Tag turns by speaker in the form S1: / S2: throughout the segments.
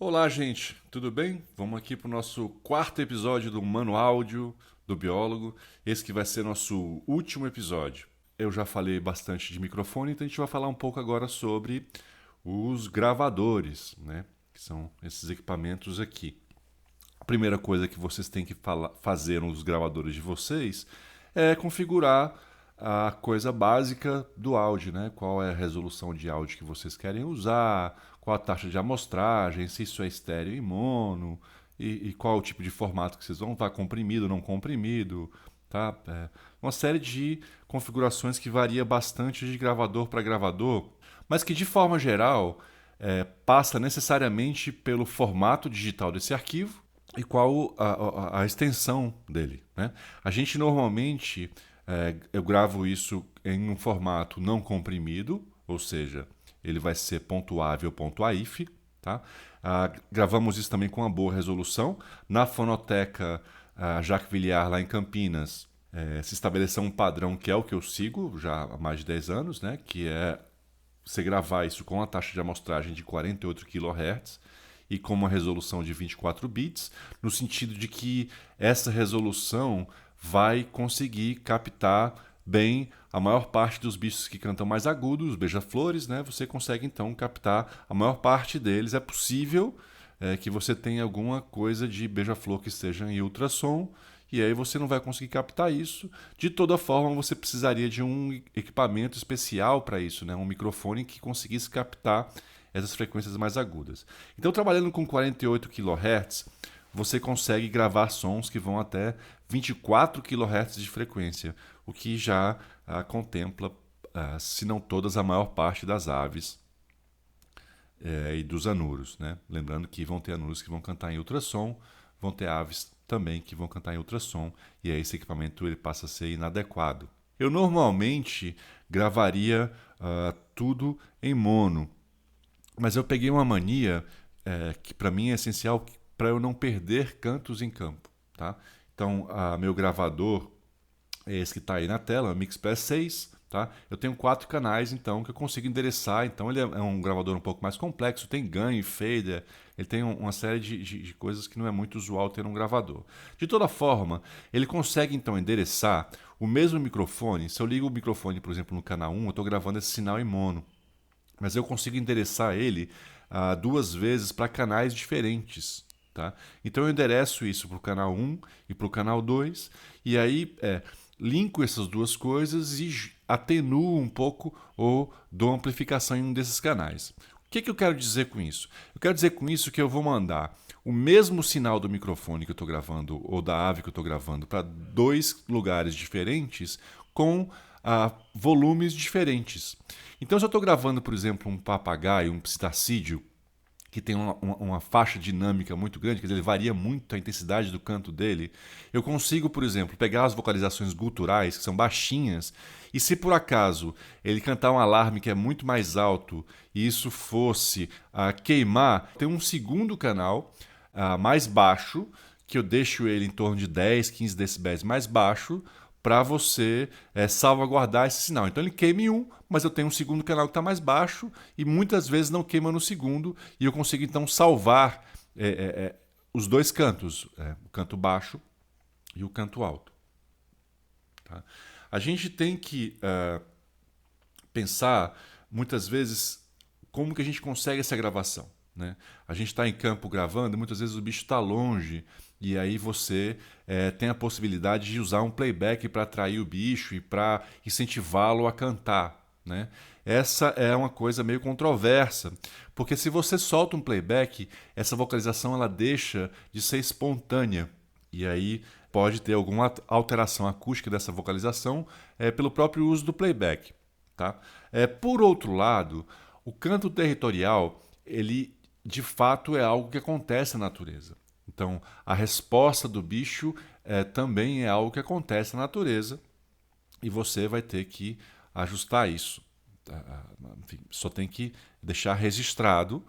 S1: Olá, gente, tudo bem? Vamos aqui para o nosso quarto episódio do Mano Áudio do Biólogo. Esse que vai ser nosso último episódio. Eu já falei bastante de microfone, então a gente vai falar um pouco agora sobre os gravadores, né? Que são esses equipamentos aqui. A primeira coisa que vocês têm que fazer nos gravadores de vocês é configurar a coisa básica do áudio, né? Qual é a resolução de áudio que vocês querem usar, qual a taxa de amostragem, se isso é estéreo e mono, e qual o tipo de formato que vocês vão usar, comprimido, não comprimido, tá? Uma série de configurações que varia bastante de gravador para gravador, mas que de forma geral passa necessariamente pelo formato digital desse arquivo e qual a extensão dele, né? A gente normalmente, eu gravo isso em um formato não comprimido, ou seja, ele vai ser .avi ou .aif, tá? Gravamos isso também com uma boa resolução. Na fonoteca Jacques Villiard, lá em Campinas, se estabeleceu um padrão que é o que eu sigo já há mais de 10 anos, né? Que é você gravar isso com a taxa de amostragem de 48 kHz e com uma resolução de 24 bits, no sentido de que essa resolução vai conseguir captar bem a maior parte dos bichos que cantam mais agudos, os beija-flores, né? Você consegue então captar a maior parte deles. É possível que você tenha alguma coisa de beija-flor que esteja em ultrassom, e aí você não vai conseguir captar isso. De toda forma, você precisaria de um equipamento especial para isso, né? Um microfone que conseguisse captar essas frequências mais agudas. Então, trabalhando com 48 kHz, você consegue gravar sons que vão até 24 kHz de frequência, o que já contempla, se não todas, a maior parte das aves e dos anuros, né? Lembrando que vão ter anuros que vão cantar em ultrassom, vão ter aves também que vão cantar em ultrassom, e aí esse equipamento ele passa a ser inadequado. Eu normalmente gravaria tudo em mono, mas eu peguei uma mania que para mim é essencial para eu não perder cantos em campo, tá? Então, meu gravador é esse que está aí na tela, o MixPress 6, tá? Eu tenho 4 canais, então, que eu consigo endereçar. Então, ele é um gravador um pouco mais complexo, tem ganho, fader, ele tem uma série de coisas que não é muito usual ter um gravador. De toda forma, ele consegue, então, endereçar o mesmo microfone. Se eu ligo o microfone, por exemplo, no canal 1, eu estou gravando esse sinal em mono, mas eu consigo endereçar ele duas vezes para canais diferentes. Tá? Então eu endereço isso para o canal 1 e para o canal 2, e aí linko essas duas coisas e atenuo um pouco ou dou amplificação em um desses canais. O que eu quero dizer com isso? Eu quero dizer com isso que eu vou mandar o mesmo sinal do microfone que eu estou gravando ou da ave que eu estou gravando para dois lugares diferentes com volumes diferentes. Então, se eu estou gravando, por exemplo, um papagaio, um psitacídeo, que tem uma faixa dinâmica muito grande, quer dizer, ele varia muito a intensidade do canto dele, eu consigo, por exemplo, pegar as vocalizações guturais, que são baixinhas, e se por acaso ele cantar um alarme que é muito mais alto e isso fosse queimar, tem um segundo canal mais baixo, que eu deixo ele em torno de 10, 15 decibéis mais baixo, para você salvaguardar esse sinal. Então ele queima em um, mas eu tenho um segundo canal que está mais baixo e muitas vezes não queima no segundo, e eu consigo então salvar os dois cantos, o canto baixo e o canto alto. Tá? A gente tem que pensar muitas vezes como que a gente consegue essa gravação. Né? A gente está em campo gravando, e muitas vezes o bicho está longe, e aí você tem a possibilidade de usar um playback para atrair o bicho e para incentivá-lo a cantar. Né? Essa é uma coisa meio controversa, porque se você solta um playback, essa vocalização ela deixa de ser espontânea, e aí pode ter alguma alteração acústica dessa vocalização pelo próprio uso do playback. Tá? Por outro lado, o canto territorial, ele de fato é algo que acontece na natureza. Então, a resposta do bicho também é algo que acontece na natureza e você vai ter que ajustar isso. Enfim, só tem que deixar registrado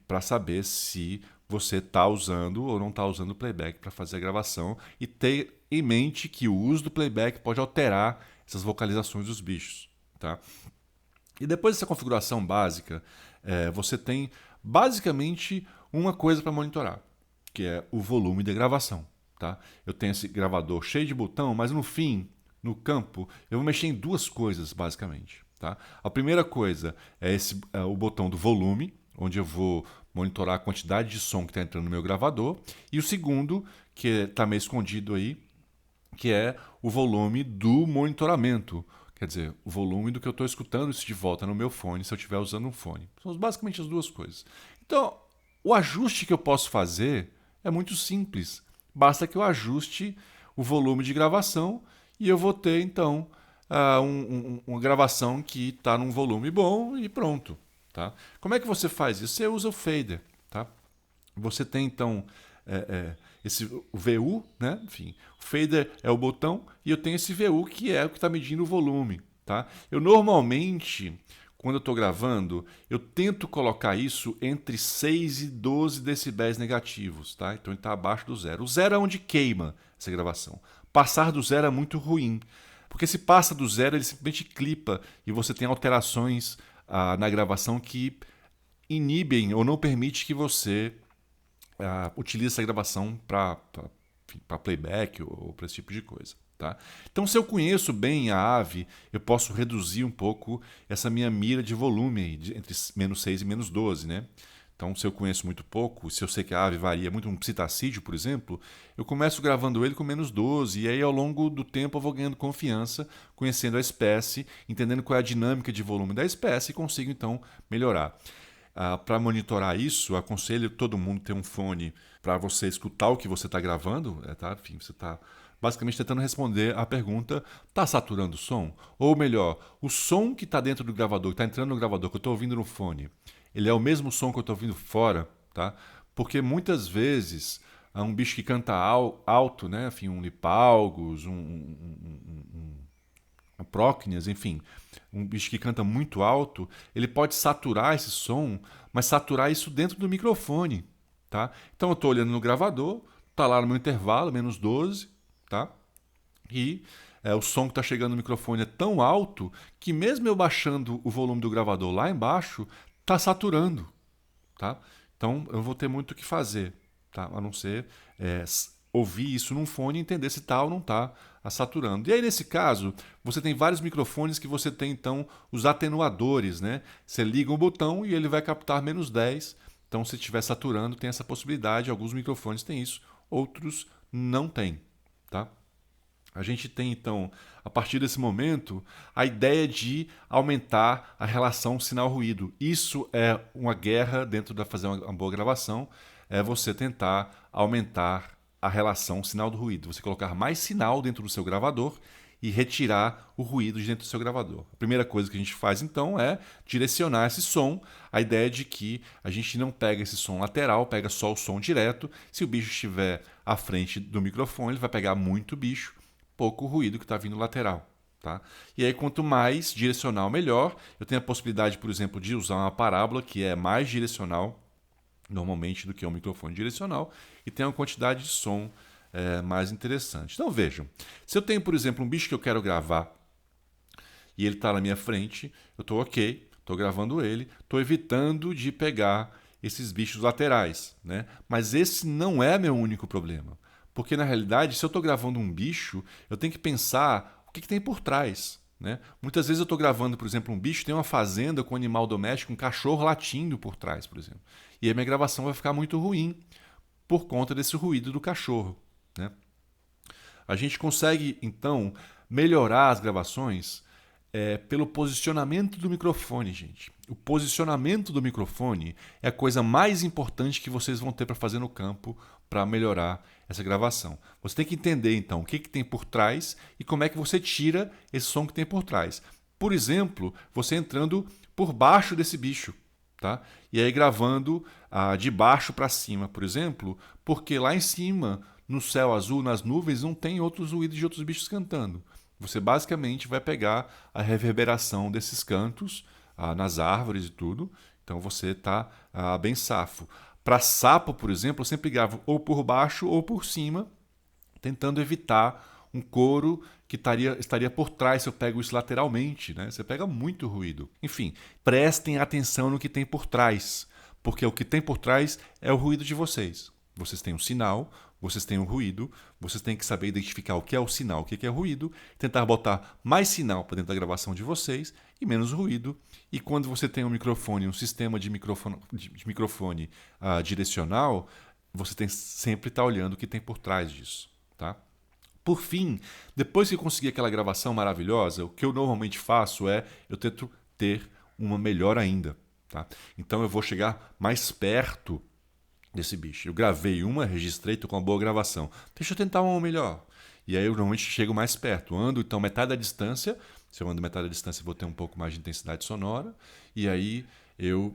S1: para saber se você está usando ou não está usando o playback para fazer a gravação, e ter em mente que o uso do playback pode alterar essas vocalizações dos bichos. Tá? E depois dessa configuração básica, você tem basicamente uma coisa para monitorar, que é o volume da gravação. Tá? Eu tenho esse gravador cheio de botão, mas no fim, no campo, eu vou mexer em duas coisas, basicamente. Tá? A primeira coisa é o botão do volume, onde eu vou monitorar a quantidade de som que está entrando no meu gravador. E o segundo, que está meio escondido aí, que é o volume do monitoramento. Quer dizer, o volume do que eu estou escutando isso de volta no meu fone, se eu estiver usando um fone. São basicamente as duas coisas. Então, o ajuste que eu posso fazer é muito simples. Basta que eu ajuste o volume de gravação e eu vou ter, então, uma gravação que está num volume bom e pronto. Tá? Como é que você faz isso? Você usa o fader. Tá? Você tem, então, esse o VU, né? Enfim, o fader é o botão e eu tenho esse VU que é o que está medindo o volume. Tá? Eu normalmente, quando eu estou gravando, eu tento colocar isso entre 6 e 12 decibéis negativos. Tá? Então ele está abaixo do zero. O zero é onde queima essa gravação. Passar do zero é muito ruim. Porque se passa do zero, ele simplesmente clipa e você tem alterações na gravação que inibem ou não permite que você utilize essa gravação para playback ou para esse tipo de coisa. Tá? Então, se eu conheço bem a AVE, eu posso reduzir um pouco essa minha mira de volume entre menos 6 e menos 12. Né? Então, se eu conheço muito pouco, se eu sei que a AVE varia muito, um psitacídeo, por exemplo, eu começo gravando ele com menos 12, e aí ao longo do tempo eu vou ganhando confiança, conhecendo a espécie, entendendo qual é a dinâmica de volume da espécie e consigo então melhorar. Para monitorar isso, aconselho todo mundo ter um fone para você escutar o que você está gravando. Tá? Enfim, você está basicamente tentando responder a pergunta: está saturando o som? Ou melhor, o som que está dentro do gravador, que está entrando no gravador, que eu estou ouvindo no fone, ele é o mesmo som que eu estou ouvindo fora? Tá? Porque muitas vezes um bicho que canta alto, né? Enfim, um lipalgus, um prócnias, enfim, um bicho que canta muito alto, ele pode saturar esse som, mas saturar isso dentro do microfone. Tá? Então eu estou olhando no gravador, está lá no meu intervalo, menos 12, tá? E o som que está chegando no microfone é tão alto que mesmo eu baixando o volume do gravador lá embaixo, está saturando. Tá? Então eu vou ter muito o que fazer, tá? A não ser ouvir isso num fone e entender se está ou não está saturando. E aí, nesse caso, você tem vários microfones que você tem, então, os atenuadores. Né? Você liga um botão e ele vai captar menos 10. Então, se estiver saturando, tem essa possibilidade. Alguns microfones têm isso, outros não têm. Tá? A gente tem, então, a partir desse momento, a ideia de aumentar a relação sinal-ruído. Isso é uma guerra dentro da fazer uma boa gravação, é você tentar aumentar a relação sinal do ruído. Você colocar mais sinal dentro do seu gravador e retirar o ruído de dentro do seu gravador. A primeira coisa que a gente faz, então, é direcionar esse som. A ideia de que a gente não pega esse som lateral, pega só o som direto. Se o bicho estiver à frente do microfone, ele vai pegar muito bicho, pouco ruído que está vindo lateral. Tá? E aí, quanto mais direcional, melhor. Eu tenho a possibilidade, por exemplo, de usar uma parábola que é mais direcional, normalmente, do que um microfone direcional, e tem uma quantidade de som mais interessante. Então, vejam, se eu tenho, por exemplo, um bicho que eu quero gravar e ele está na minha frente, eu estou ok, estou gravando ele, estou evitando de pegar esses bichos laterais. Né? Mas esse não é meu único problema. Porque, na realidade, se eu estou gravando um bicho, eu tenho que pensar o que tem por trás. Né? Muitas vezes eu estou gravando, por exemplo, um bicho, tem uma fazenda com um animal doméstico, um cachorro latindo por trás, por exemplo. E a minha gravação vai ficar muito ruim por conta desse ruído do cachorro. Né? A gente consegue, então, melhorar as gravações pelo posicionamento do microfone, gente. O posicionamento do microfone é a coisa mais importante que vocês vão ter para fazer no campo para melhorar essa gravação. Você tem que entender, então, o que tem por trás e como é que você tira esse som que tem por trás. Por exemplo, você entrando por baixo desse bicho. Tá? E aí gravando de baixo para cima, por exemplo, porque lá em cima, no céu azul, nas nuvens, não tem outros ruídos de outros bichos cantando. Você basicamente vai pegar a reverberação desses cantos nas árvores e tudo, então você está bem safo. Para sapo, por exemplo, eu sempre gravo ou por baixo ou por cima, tentando evitar um coro que estaria por trás se eu pego isso lateralmente. Né? Você pega muito ruído. Enfim, prestem atenção no que tem por trás, porque o que tem por trás é o ruído de vocês. Vocês têm um sinal, vocês têm um ruído, vocês têm que saber identificar o que é o sinal, o que é o ruído, tentar botar mais sinal para dentro da gravação de vocês e menos ruído. E quando você tem um microfone, um sistema de microfone direcional, você tem sempre estar olhando o que tem por trás disso, tá? Por fim, depois que eu conseguir aquela gravação maravilhosa, o que eu normalmente faço eu tento ter uma melhor ainda, tá? Então eu vou chegar mais perto desse bicho. Eu gravei uma, registrei, estou com uma boa gravação. Deixa eu tentar uma melhor. E aí eu normalmente chego mais perto. Ando então metade da distância. Se eu ando metade da distância, eu vou ter um pouco mais de intensidade sonora. E aí eu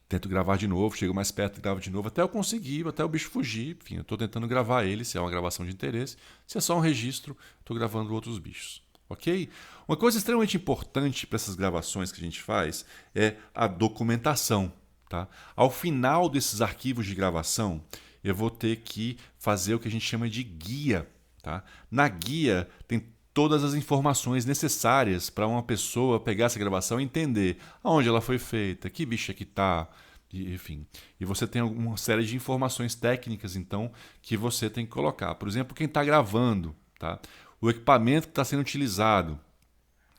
S1: tento gravar de novo, chego mais perto e gravo de novo, até eu conseguir, até o bicho fugir. Enfim, eu estou tentando gravar ele, se é uma gravação de interesse. Se é só um registro, estou gravando outros bichos. Ok? Uma coisa extremamente importante para essas gravações que a gente faz é a documentação. Tá? Ao final desses arquivos de gravação, eu vou ter que fazer o que a gente chama de guia. Tá? Na guia tem todas as informações necessárias para uma pessoa pegar essa gravação e entender aonde ela foi feita, que bicho é que está, enfim. E você tem uma série de informações técnicas, então, que você tem que colocar. Por exemplo, quem está gravando, tá? O equipamento que está sendo utilizado,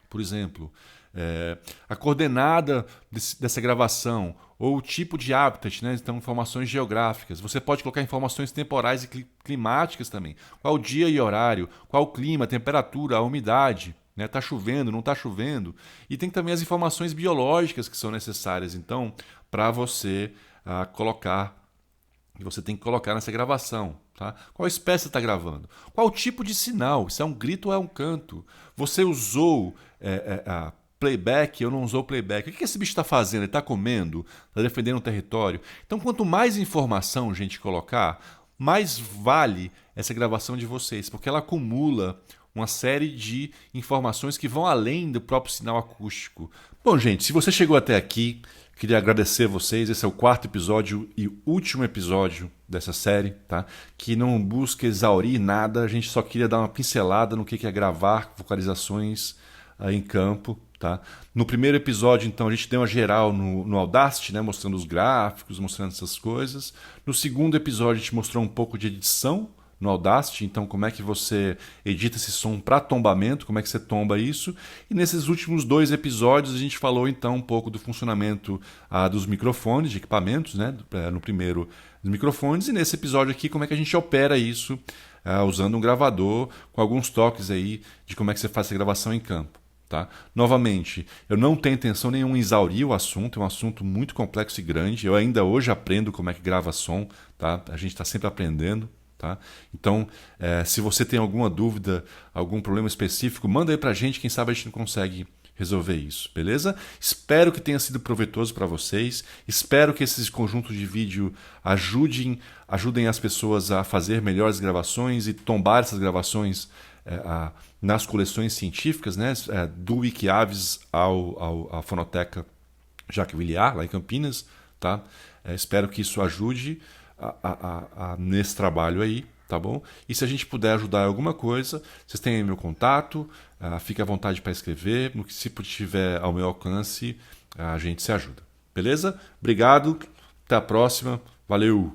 S1: por exemplo, a coordenada dessa gravação ou o tipo de habitat, né? Então, informações geográficas. Você pode colocar informações temporais e climáticas também. Qual o dia e horário, qual o clima, a temperatura, a umidade, né? Tá chovendo, não está chovendo. E tem também as informações biológicas que são necessárias, então, para você colocar, que você tem que colocar nessa gravação. Tá? Qual espécie você está gravando? Qual o tipo de sinal? Se é um grito ou é um canto? Você usou playback ou não usou playback? O que esse bicho está fazendo? Ele está comendo? Está defendendo um território? Então, quanto mais informação a gente colocar, mais vale essa gravação de vocês, porque ela acumula uma série de informações que vão além do próprio sinal acústico. Bom, gente, se você chegou até aqui, queria agradecer vocês. Esse é o 4º episódio e último episódio dessa série, tá? Que não busca exaurir nada, a gente só queria dar uma pincelada no que é gravar vocalizações em campo. Tá? No primeiro episódio, então, a gente deu uma geral no Audacity, né? Mostrando os gráficos, mostrando essas coisas. No segundo episódio, a gente mostrou um pouco de edição no Audacity, então como é que você edita esse som para tombamento, como é que você tomba isso. E nesses últimos 2 episódios a gente falou então um pouco do funcionamento dos microfones, de equipamentos, né? No primeiro, os microfones, e nesse episódio aqui como é que a gente opera isso usando um gravador, com alguns toques aí de como é que você faz essa gravação em campo. Tá? Novamente, eu não tenho intenção nenhuma em exaurir o assunto, é um assunto muito complexo e grande. Eu ainda hoje aprendo como é que grava som, tá? A gente está sempre aprendendo. Tá? Então, se você tem alguma dúvida, algum problema específico, manda aí pra gente, quem sabe a gente não consegue resolver isso, beleza? Espero que tenha sido proveitoso para vocês, espero que esses conjuntos de vídeo ajudem as pessoas a fazer melhores gravações e tombar essas gravações nas coleções científicas, né? Do Wikiaves à Fonoteca Jacques Villiard, lá em Campinas. Tá? Espero que isso ajude nesse trabalho aí, tá bom? E se a gente puder ajudar em alguma coisa, vocês têm aí meu contato, fique à vontade para escrever, no que se tiver ao meu alcance, a gente se ajuda. Beleza? Obrigado, até a próxima, valeu!